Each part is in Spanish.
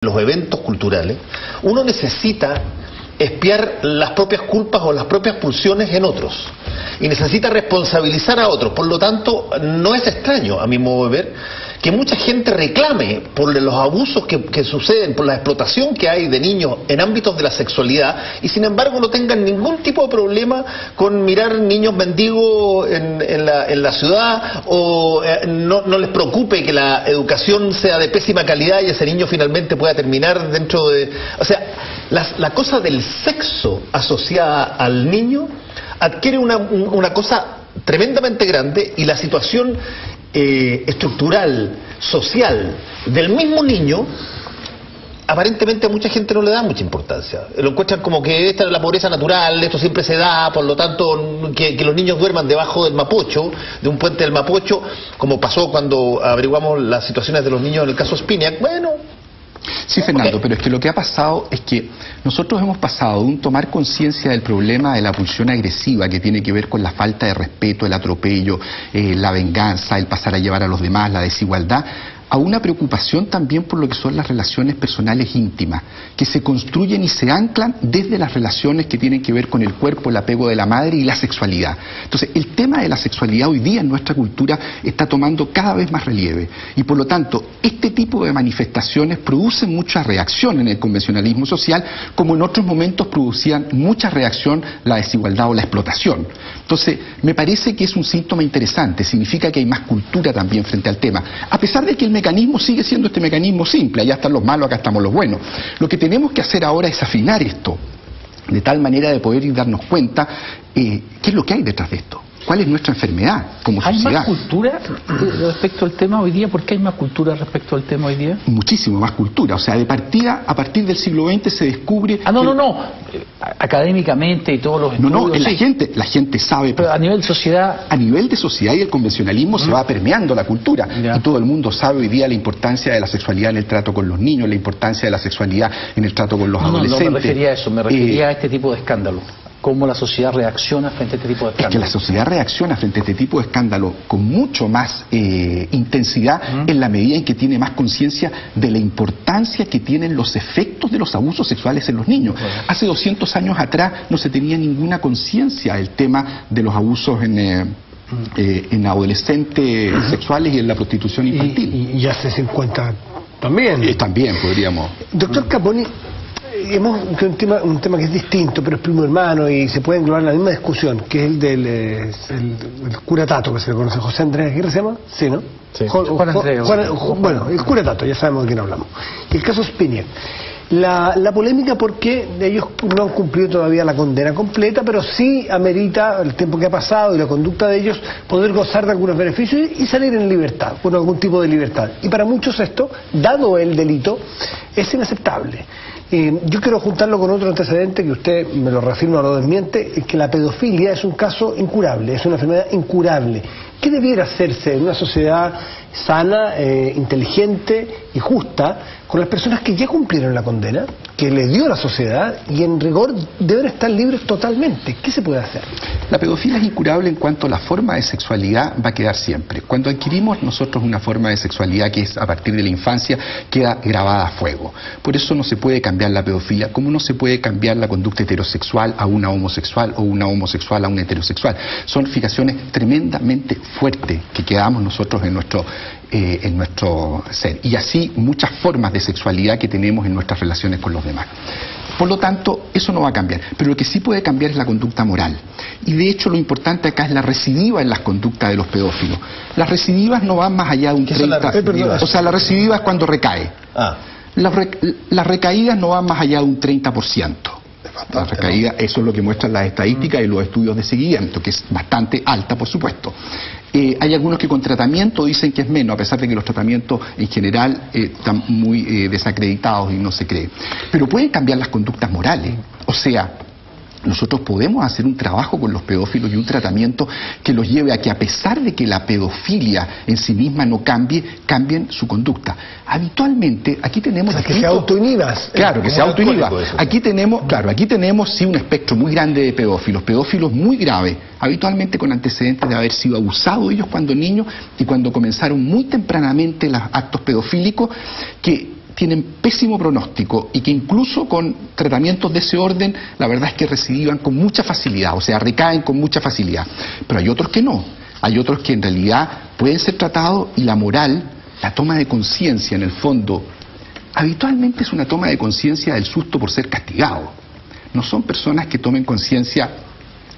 los eventos culturales, uno necesita expiar las propias culpas o las propias pulsiones en otros y necesita responsabilizar a otros. Por lo tanto, no es extraño, a mi modo de ver, que mucha gente reclame por los abusos que suceden, por la explotación que hay de niños en ámbitos de la sexualidad, y sin embargo no tengan ningún tipo de problema con mirar niños mendigos en la ciudad, o no les preocupe que la educación sea de pésima calidad y ese niño finalmente pueda terminar dentro de... O sea, la cosa del sexo asociada al niño adquiere una cosa tremendamente grande, y la situación estructural, social del mismo niño, aparentemente a mucha gente no le da mucha importancia. Lo encuentran como que esta es la pobreza natural, esto siempre se da, por lo tanto que los niños duerman debajo del Mapocho, de un puente del Mapocho, como pasó cuando averiguamos las situaciones de los niños en el caso Spinac. Bueno, sí, Fernando, pero es que lo que ha pasado es que nosotros hemos pasado de un tomar conciencia del problema de la pulsión agresiva, que tiene que ver con la falta de respeto, el atropello, la venganza, el pasar a llevar a los demás, la desigualdad, a una preocupación también por lo que son las relaciones personales íntimas, que se construyen y se anclan desde las relaciones que tienen que ver con el cuerpo, el apego de la madre y la sexualidad. Entonces, el tema de la sexualidad hoy día en nuestra cultura está tomando cada vez más relieve, y por lo tanto, este tipo de manifestaciones producen mucha reacción en el convencionalismo social, como en otros momentos producían mucha reacción la desigualdad o la explotación. Entonces, me parece que es un síntoma interesante, significa que hay más cultura también frente al tema, a pesar de que el mecanismo sigue siendo este mecanismo simple: allá están los malos, acá estamos los buenos. Lo que tenemos que hacer ahora es afinar esto, de tal manera de poder ir darnos cuenta qué es lo que hay detrás de esto, cuál es nuestra enfermedad como sociedad. ¿Hay más cultura respecto al tema hoy día? ¿Por qué hay más cultura respecto al tema hoy día? Muchísimo más cultura, o sea, de partida, a partir del siglo XX se descubre... académicamente y todos los estudios... la gente sabe... Pero a nivel sociedad... A nivel de sociedad y el convencionalismo se va permeando la cultura, y todo el mundo sabe hoy día la importancia de la sexualidad en el trato con los niños, la importancia de la sexualidad en el trato con los adolescentes. No me refería a eso, me refería a este tipo de escándalo. ¿Cómo la sociedad reacciona frente a este tipo de escándalo? Es que la sociedad reacciona frente a este tipo de escándalo con mucho más intensidad en la medida en que tiene más conciencia de la importancia que tienen los efectos de los abusos sexuales en los niños. Hace 200 años atrás no se tenía ninguna conciencia del tema de los abusos en adolescentes sexuales y en la prostitución infantil. Y hace 50 también. También podríamos... Doctor Caponi, hemos un tema que es distinto, pero es primo hermano y se puede englobar en la misma discusión, que es el del el cura Tato, que se le conoce, José Andrés Aguirre, ¿se llama? Sí, ¿no? Sí. Juan Andrés. Bueno, el cura Tato, ya sabemos de quién hablamos. Y el caso Spinac. La polémica porque ellos no han cumplido todavía la condena completa, pero sí amerita el tiempo que ha pasado y la conducta de ellos poder gozar de algunos beneficios y salir en libertad, con algún tipo de libertad. Y para muchos esto, dado el delito, es inaceptable. Yo quiero juntarlo con otro antecedente que usted me lo reafirma o lo desmiente, es que la pedofilia es un caso incurable, es una enfermedad incurable. ¿Qué debiera hacerse en una sociedad sana, inteligente y justa con las personas que ya cumplieron la condena, que le dio la sociedad y en rigor deben estar libres totalmente? ¿Qué se puede hacer? La pedofilia es incurable en cuanto a la forma de sexualidad va a quedar siempre. Cuando adquirimos nosotros una forma de sexualidad que es a partir de la infancia, queda grabada a fuego. Por eso no se puede cambiar la pedofilia, como no se puede cambiar la conducta heterosexual a una homosexual o una homosexual a una heterosexual. Son fijaciones tremendamente fuertes que quedamos nosotros en nuestro ser, y así muchas formas de sexualidad que tenemos en nuestras relaciones con los demás. Por lo tanto, eso no va a cambiar, pero lo que sí puede cambiar es la conducta moral, y de hecho lo importante acá es la recidiva en las conductas de los pedófilos. Las recidivas no van más allá de un 30%, o sea, la recidiva es cuando recae. Las recaídas no van más allá de un 30%. La recaída, eso es lo que muestran las estadísticas y los estudios de seguimiento, que es bastante alta, por supuesto. Hay algunos que con tratamiento dicen que es menos, a pesar de que los tratamientos en general están muy desacreditados y no se cree. Pero pueden cambiar las conductas morales, o sea... Nosotros podemos hacer un trabajo con los pedófilos y un tratamiento que los lleve a que, a pesar de que la pedofilia en sí misma no cambie, cambien su conducta. Habitualmente, aquí tenemos... que se autoinhibas. Claro, que se autoinhiba. Aquí tenemos sí un espectro muy grande de pedófilos muy graves, habitualmente con antecedentes de haber sido abusados ellos cuando niños y cuando comenzaron muy tempranamente los actos pedofílicos, que tienen pésimo pronóstico y que incluso con tratamientos de ese orden, la verdad es que recidivan con mucha facilidad, o sea, recaen con mucha facilidad. Pero hay otros que no, hay otros que en realidad pueden ser tratados y la moral, la toma de conciencia en el fondo, habitualmente es una toma de conciencia del susto por ser castigado. No son personas que tomen conciencia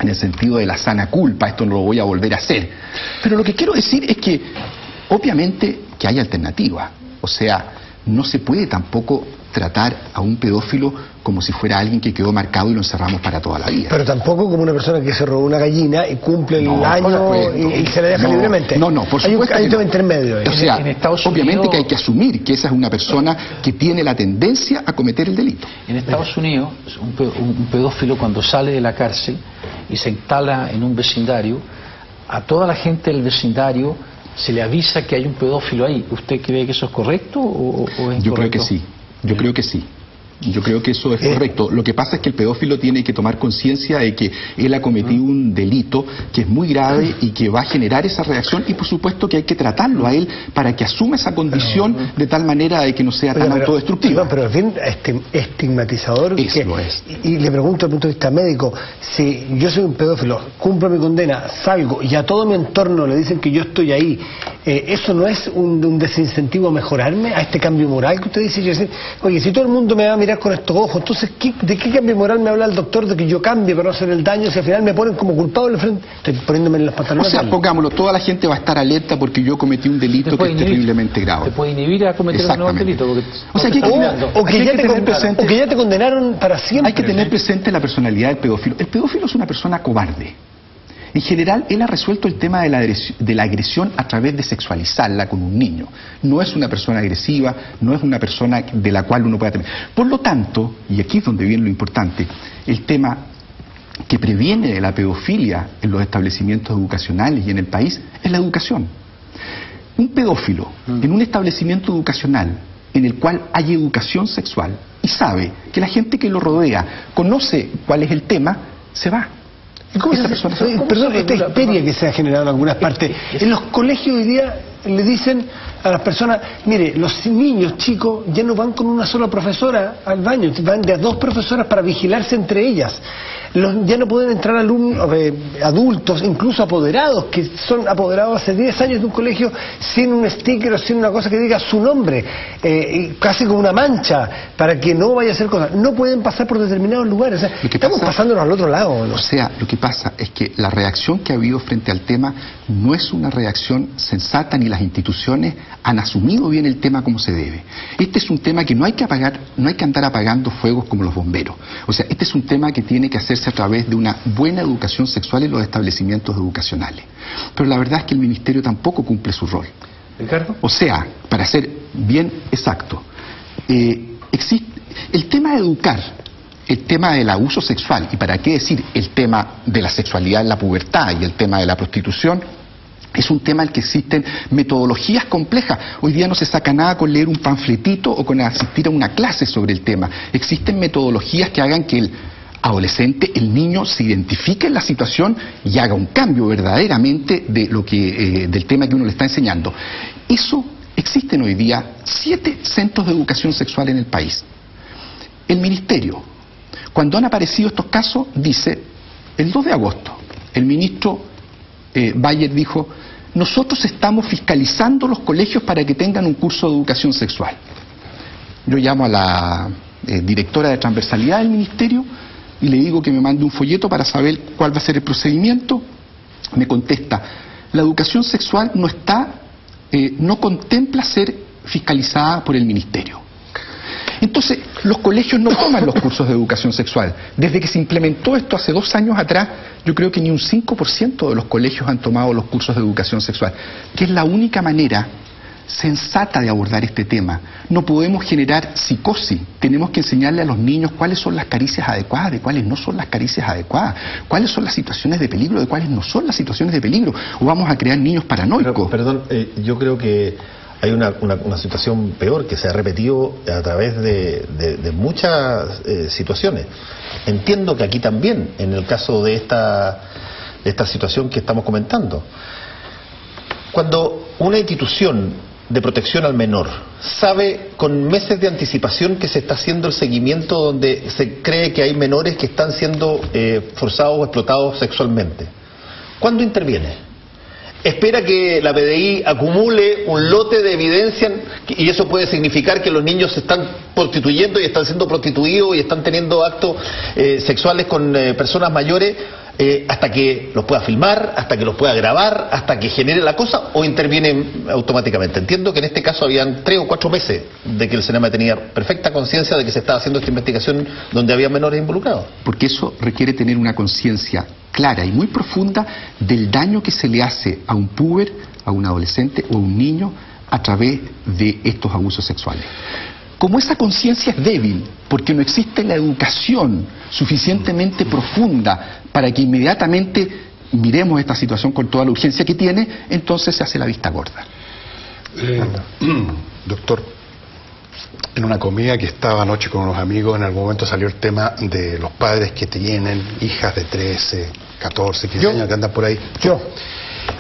en el sentido de la sana culpa, esto no lo voy a volver a hacer. Pero lo que quiero decir es que, obviamente, que hay alternativas. O sea, no se puede tampoco tratar a un pedófilo como si fuera alguien que quedó marcado y lo encerramos para toda la vida. Pero tampoco como una persona que se robó una gallina y cumple el año y se la deja libremente. No, por supuesto. Hay un tema intermedio. O sea, obviamente que hay que asumir que esa es una persona que tiene la tendencia a cometer el delito. En Estados Unidos, un pedófilo cuando sale de la cárcel y se instala en un vecindario, a toda la gente del vecindario se le avisa que hay un pedófilo ahí. ¿Usted cree que eso es correcto o es incorrecto? Yo creo que sí. Yo creo que sí. Yo creo que eso es correcto. Lo que pasa es que el pedófilo tiene que tomar conciencia de que él ha cometido un delito que es muy grave y que va a generar esa reacción, y por supuesto que hay que tratarlo a él para que asuma esa condición de tal manera de que no sea tan autodestructivo. Pero es bien estigmatizador. Eso lo es. Y le pregunto desde el punto de vista médico, si yo soy un pedófilo, cumplo mi condena, salgo y a todo mi entorno le dicen que yo estoy ahí, ¿eso no es un desincentivo a mejorarme, a este cambio moral que usted dice? Yo decir, oye, si todo el mundo me va a mirar con estos ojos, entonces ¿de qué cambio moral me habla el doctor de que yo cambie para no hacer el daño si al final me ponen como culpable frente? Estoy poniéndome en los pantalones. O sea, pongámoslo, toda la gente va a estar alerta porque yo cometí un delito que es terriblemente grave. Te puede inhibir a cometer un nuevo delito. O sea, que ya te condenaron para siempre. Hay que tener presente la personalidad del pedófilo. El pedófilo es una persona cobarde. En general, él ha resuelto el tema de la agresión a través de sexualizarla con un niño. No es una persona agresiva, no es una persona de la cual uno pueda temer. Por lo tanto, y aquí es donde viene lo importante, el tema que previene de la pedofilia en los establecimientos educacionales y en el país es la educación. Un pedófilo en un establecimiento educacional en el cual hay educación sexual y sabe que la gente que lo rodea conoce cuál es el tema, se va. Perdón, esta histeria que se ha generado en algunas partes. En los colegios hoy día le dicen a las personas, mire, los niños chicos ya no van con una sola profesora al baño, van de a dos profesoras para vigilarse entre ellas. Ya no pueden entrar alumnos, adultos, incluso apoderados, que son apoderados hace 10 años de un colegio sin un sticker o sin una cosa que diga su nombre, casi como una mancha, para que no vaya a hacer cosas. No pueden pasar por determinados lugares. O sea, estamos pasándonos al otro lado, ¿no? O sea, lo que pasa es que la reacción que ha habido frente al tema no es una reacción sensata, ni las instituciones han asumido bien el tema como se debe. Este es un tema que no hay que apagar, no hay que andar apagando fuegos como los bomberos. O sea, este es un tema que tiene que hacerse a través de una buena educación sexual en los establecimientos educacionales. Pero la verdad es que el Ministerio tampoco cumple su rol. ¿Ricardo? O sea, para ser bien exacto, existe el tema de educar, el tema del abuso sexual, y para qué decir el tema de la sexualidad en la pubertad y el tema de la prostitución, es un tema en el que existen metodologías complejas. Hoy día no se saca nada con leer un panfletito o con asistir a una clase sobre el tema. Existen metodologías que hagan que el adolescente, el niño, se identifique en la situación y haga un cambio verdaderamente de lo que del tema que uno le está enseñando. Eso existen hoy día 7 centros de educación sexual en el país. El Ministerio, cuando han aparecido estos casos, dice, el 2 de agosto, el ministro Bayer dijo, nosotros estamos fiscalizando los colegios para que tengan un curso de educación sexual. Yo llamo a la directora de transversalidad del ministerio y le digo que me mande un folleto para saber cuál va a ser el procedimiento. Me contesta, la educación sexual no contempla ser fiscalizada por el ministerio. Entonces, los colegios no toman los cursos de educación sexual. Desde que se implementó esto hace 2 años atrás, yo creo que ni un 5% de los colegios han tomado los cursos de educación sexual, que es la única manera sensata de abordar este tema. No podemos generar psicosis, tenemos que enseñarle a los niños cuáles son las caricias adecuadas, de cuáles no son las caricias adecuadas, cuáles son las situaciones de peligro, de cuáles no son las situaciones de peligro, o vamos a crear niños paranoicos. Perdón, yo creo que hay una situación peor que se ha repetido a través de muchas situaciones. Entiendo que aquí también, en el caso de esta situación que estamos comentando, cuando una institución de protección al menor sabe con meses de anticipación que se está haciendo el seguimiento donde se cree que hay menores que están siendo forzados o explotados sexualmente, ¿cuándo interviene? ¿Espera que la PDI acumule un lote de evidencia y eso puede significar que los niños se están prostituyendo y están siendo prostituidos y están teniendo actos sexuales con personas mayores hasta que los pueda filmar, hasta que los pueda grabar, hasta que genere la cosa, o interviene automáticamente? Entiendo que en este caso habían 3 o 4 meses de que el CENAMA tenía perfecta conciencia de que se estaba haciendo esta investigación donde había menores involucrados. Porque eso requiere tener una conciencia clara y muy profunda del daño que se le hace a un puber, a un adolescente o a un niño a través de estos abusos sexuales. Como esa conciencia es débil, porque no existe la educación suficientemente profunda para que inmediatamente miremos esta situación con toda la urgencia que tiene, entonces se hace la vista gorda. Doctor, en una comida que estaba anoche con unos amigos, en algún momento salió el tema de los padres que tienen hijas de 13, 14, 15 años que andan por ahí.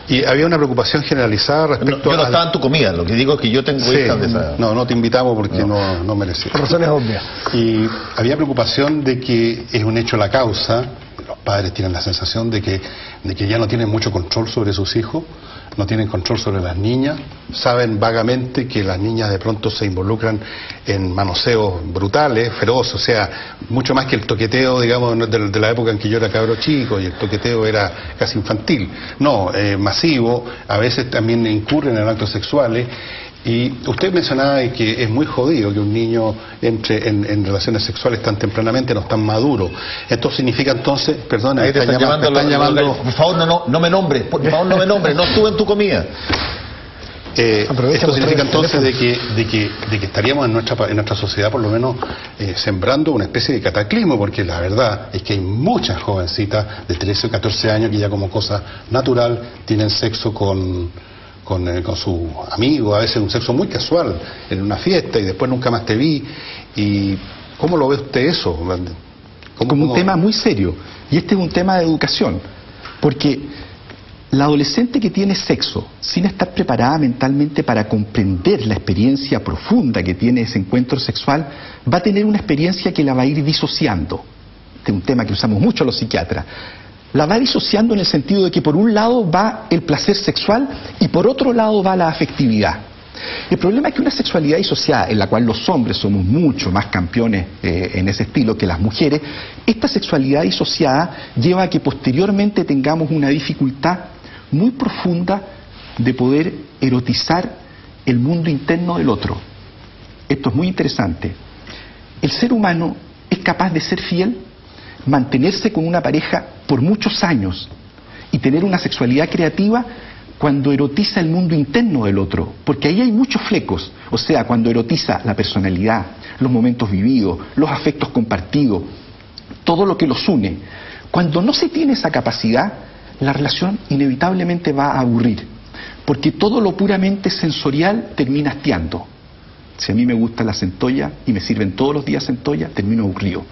Y había una preocupación generalizada respecto yo no estaba en tu comida, lo que digo es que yo tengo hijas de esa... No te invitamos porque no merecía. Por razones obvias. Y había preocupación de que es un hecho la causa, los padres tienen la sensación de que ya no tienen mucho control sobre sus hijos, no tienen control sobre las niñas, saben vagamente que las niñas de pronto se involucran en manoseos brutales, feroces, o sea, mucho más que el toqueteo, digamos, de la época en que yo era cabro chico y el toqueteo era casi infantil. No, masivo, a veces también incurren en actos sexuales. Y usted mencionaba que es muy jodido que un niño entre en relaciones sexuales tan tempranamente, no tan maduro. Esto significa entonces, perdona, ahí te están llamando, por favor no me nombres, por favor no me nombres, no estuve en tu comida. Esto significa entonces de que estaríamos en nuestra sociedad por lo menos sembrando una especie de cataclismo, porque la verdad es que hay muchas jovencitas de 13 o 14 años que ya como cosa natural tienen sexo con su amigo, a veces un sexo muy casual, en una fiesta y después nunca más te vi. ¿Y cómo lo ve usted eso? Como un tema muy serio. Y este es un tema de educación. Porque la adolescente que tiene sexo sin estar preparada mentalmente para comprender la experiencia profunda que tiene ese encuentro sexual, va a tener una experiencia que la va a ir disociando. Este es un tema que usamos mucho los psiquiatras. La va disociando en el sentido de que por un lado va el placer sexual y por otro lado va la afectividad. El problema es que una sexualidad disociada, en la cual los hombres somos mucho más campeones en ese estilo que las mujeres, esta sexualidad disociada lleva a que posteriormente tengamos una dificultad muy profunda de poder erotizar el mundo interno del otro. Esto es muy interesante. El ser humano es capaz de ser fiel, mantenerse con una pareja por muchos años y tener una sexualidad creativa cuando erotiza el mundo interno del otro, porque ahí hay muchos flecos, o sea, cuando erotiza la personalidad, los momentos vividos, los afectos compartidos, todo lo que los une. Cuando no se tiene esa capacidad, la relación inevitablemente va a aburrir, porque todo lo puramente sensorial termina hastiando. Si a mí me gusta la centolla y me sirven todos los días centolla, termino aburrido.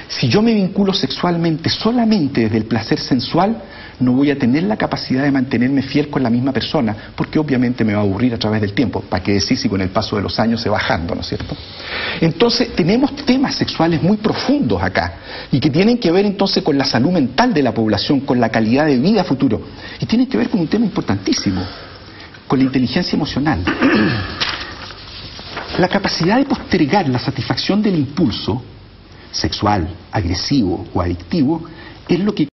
Si yo me vinculo sexualmente solamente desde el placer sensual, no voy a tener la capacidad de mantenerme fiel con la misma persona, porque obviamente me va a aburrir a través del tiempo. ¿Para qué decir si con el paso de los años se va bajando, ¿no es cierto? Entonces tenemos temas sexuales muy profundos acá, y que tienen que ver entonces con la salud mental de la población, con la calidad de vida futuro, y tienen que ver con un tema importantísimo, con la inteligencia emocional. La capacidad de postergar la satisfacción del impulso sexual, agresivo o adictivo es lo que